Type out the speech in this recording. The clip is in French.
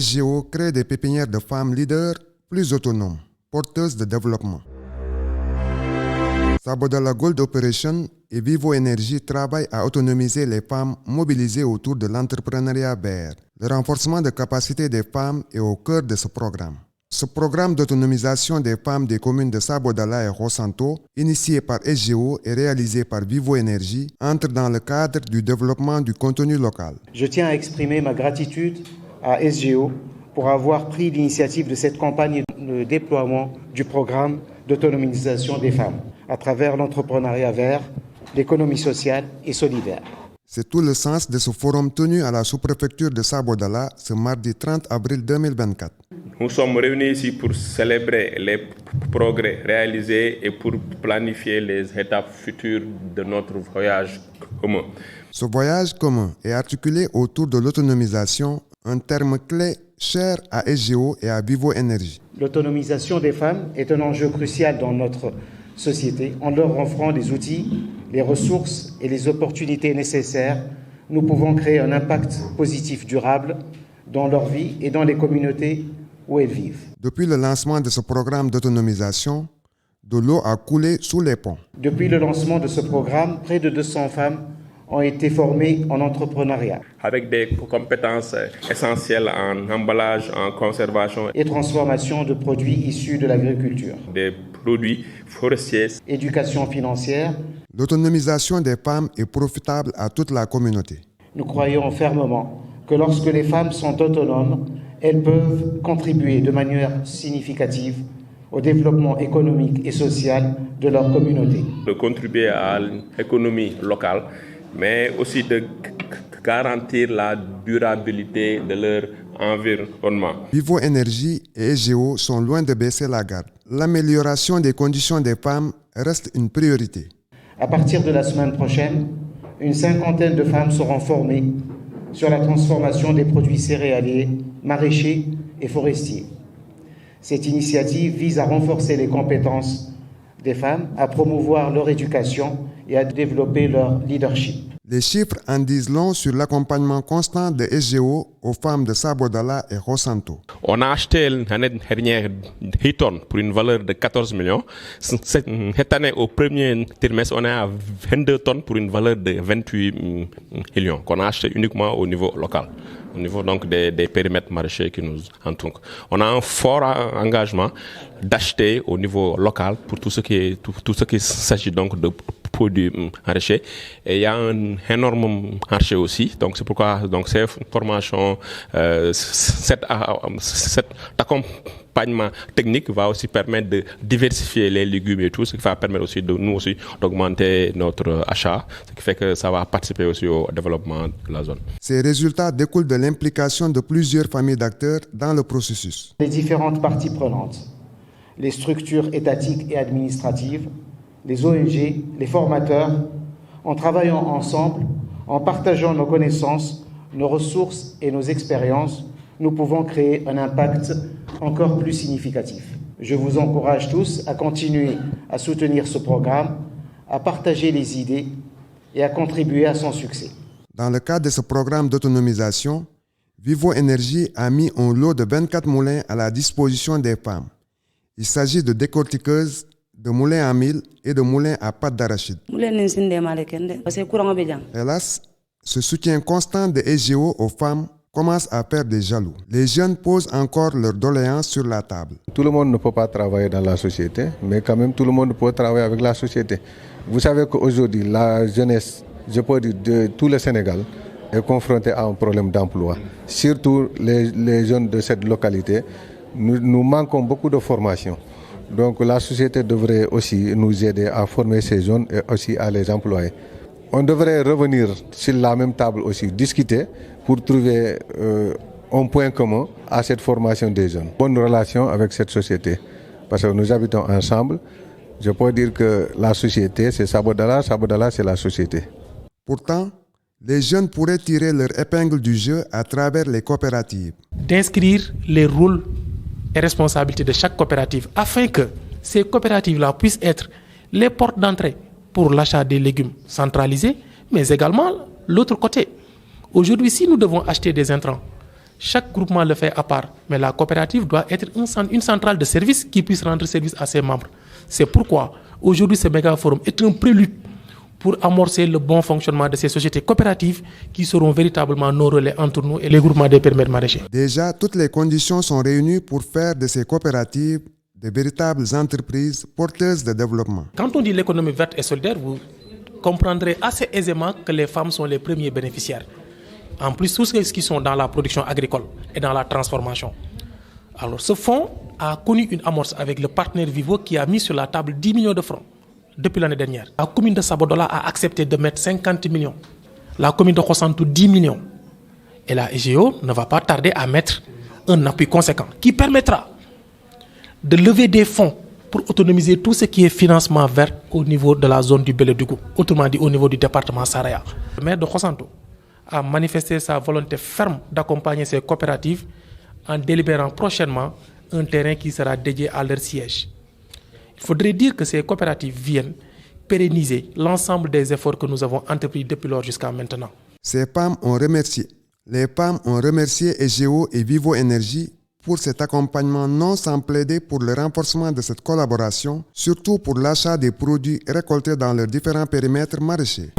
SGO crée des pépinières de femmes leaders plus autonomes, porteuses de développement. Sabodala Gold Operation et Vivo Energy travaillent à autonomiser les femmes mobilisées autour de l'entrepreneuriat vert. Le renforcement de capacité des femmes est au cœur de ce programme. Ce programme d'autonomisation des femmes des communes de Sabodala et Rosanto, initié par SGO et réalisé par Vivo Energy, entre dans le cadre du développement du contenu local. Je tiens à exprimer ma gratitude à SGO pour avoir pris l'initiative de cette campagne de déploiement du programme d'autonomisation des femmes à travers l'entrepreneuriat vert, l'économie sociale et solidaire. C'est tout le sens de ce forum tenu à la sous-préfecture de Sabodala ce mardi 30 avril 2024. Nous sommes réunis ici pour célébrer les progrès réalisés et pour planifier les étapes futures de notre voyage commun. Ce voyage commun est articulé autour de l'autonomisation, un terme clé cher à SGO et à Vivo Energy. L'autonomisation des femmes est un enjeu crucial dans notre société. En leur offrant les outils, les ressources et les opportunités nécessaires, nous pouvons créer un impact positif durable dans leur vie et dans les communautés où elles vivent. Depuis le lancement de ce programme d'autonomisation, de l'eau a coulé sous les ponts. Depuis le lancement de ce programme, près de 200 femmes ont été formées en entrepreneuriat. Avec des compétences essentielles en emballage, en conservation et transformation de produits issus de l'agriculture. Des produits forestiers. Éducation financière. L'autonomisation des femmes est profitable à toute la communauté. Nous croyons fermement que lorsque les femmes sont autonomes, elles peuvent contribuer de manière significative au développement économique et social de leur communauté. De contribuer à l'économie locale, mais aussi de garantir la durabilité de leur environnement. Vivo Energy et SGO sont loin de baisser la garde. L'amélioration des conditions des femmes reste une priorité. À partir de la semaine prochaine, une 50aine de femmes seront formées sur la transformation des produits céréaliers, maraîchers et forestiers. Cette initiative vise à renforcer les compétences des femmes, à promouvoir leur éducation et à développer leur leadership. Les chiffres en disent long sur l'accompagnement constant de SGO aux femmes de Sabodala et Rosanto. On a acheté l'année dernière 10 tonnes pour une valeur de 14 millions. Cette année, au premier trimestre, on est à 22 tonnes pour une valeur de 28 millions qu'on a acheté uniquement au niveau local, au niveau donc des périmètres maraîchers qui nous entourent. On a un fort engagement d'acheter au niveau local pour tout ce qui s'agit donc de produits maraîchers. Et il y a un énorme marché aussi. Donc c'est pourquoi donc ces formations, cet accompagnement technique va aussi permettre de diversifier les légumes et tout, ce qui va permettre aussi de nous aussi d'augmenter notre achat, ce qui fait que ça va participer aussi au développement de la zone. Ces résultats découlent de l'implication de plusieurs familles d'acteurs dans le processus. Les différentes parties prenantes, les structures étatiques et administratives, les ONG, les formateurs, en travaillant ensemble, en partageant nos connaissances, nos ressources et nos expériences, nous pouvons créer un impact encore plus significatif. Je vous encourage tous à continuer à soutenir ce programme, à partager les idées et à contribuer à son succès. Dans le cadre de ce programme d'autonomisation, Vivo Energy a mis un lot de 24 moulins à la disposition des femmes. Il s'agit de décortiqueuses, de moulins à mil et de moulins à pâte d'arachide. Hélas, ce soutien constant de SGO aux femmes commence à faire des jaloux. Les jeunes posent encore leurs doléances sur la table. Tout le monde ne peut pas travailler dans la société, mais quand même tout le monde peut travailler avec la société. Vous savez qu'aujourd'hui, la jeunesse, je peux dire, de tout le Sénégal est confrontée à un problème d'emploi. Surtout les jeunes de cette localité, nous manquons beaucoup de formation. Donc la société devrait aussi nous aider à former ces jeunes et aussi à les employer. On devrait revenir sur la même table aussi, discuter pour trouver un point commun à cette formation des jeunes. Bonne relation avec cette société, parce que nous habitons ensemble. Je peux dire que la société, c'est Sabodala, Sabodala, c'est la société. Pourtant, les jeunes pourraient tirer leur épingle du jeu à travers les coopératives. D'inscrire les rôles et responsabilités de chaque coopérative afin que ces coopératives-là puissent être les portes d'entrée pour l'achat des légumes centralisés, mais également l'autre côté. Aujourd'hui, si nous devons acheter des intrants Chaque groupement le fait à part, mais la coopérative doit être une centrale de service qui puisse rendre service à ses membres. C'est pourquoi aujourd'hui ce méga forum est un prélude pour amorcer le bon fonctionnement de ces sociétés coopératives qui seront véritablement nos relais entre nous et les groupements des périmètres maraîchers. Déjà, toutes les conditions sont réunies pour faire de ces coopératives de véritables entreprises porteuses de développement. Quand on dit l'économie verte et solidaire, vous comprendrez assez aisément que les femmes sont les premiers bénéficiaires. En plus, tous ceux qui sont dans la production agricole et dans la transformation. Alors, ce fonds a connu une amorce avec le partenaire Vivo qui a mis sur la table 10 millions de francs depuis l'année dernière. La commune de Sabodola a accepté de mettre 50 millions. La commune de Khossantou, 10 millions. Et la EGO ne va pas tarder à mettre un appui conséquent qui permettra de lever des fonds pour autonomiser tout ce qui est financement vert au niveau de la zone du Bélé-Dougou, autrement dit au niveau du département Saraya. Le maire de Khossantou a manifesté sa volonté ferme d'accompagner ces coopératives en délibérant prochainement un terrain qui sera dédié à leur siège. Il faudrait dire que ces coopératives viennent pérenniser l'ensemble des efforts que nous avons entrepris depuis lors jusqu'à maintenant. Ces PAM ont remercié. Les PAM ont remercié EGO et Vivo Énergie pour cet accompagnement non sans plaider pour le renforcement de cette collaboration, surtout pour l'achat des produits récoltés dans leurs différents périmètres maraîchers.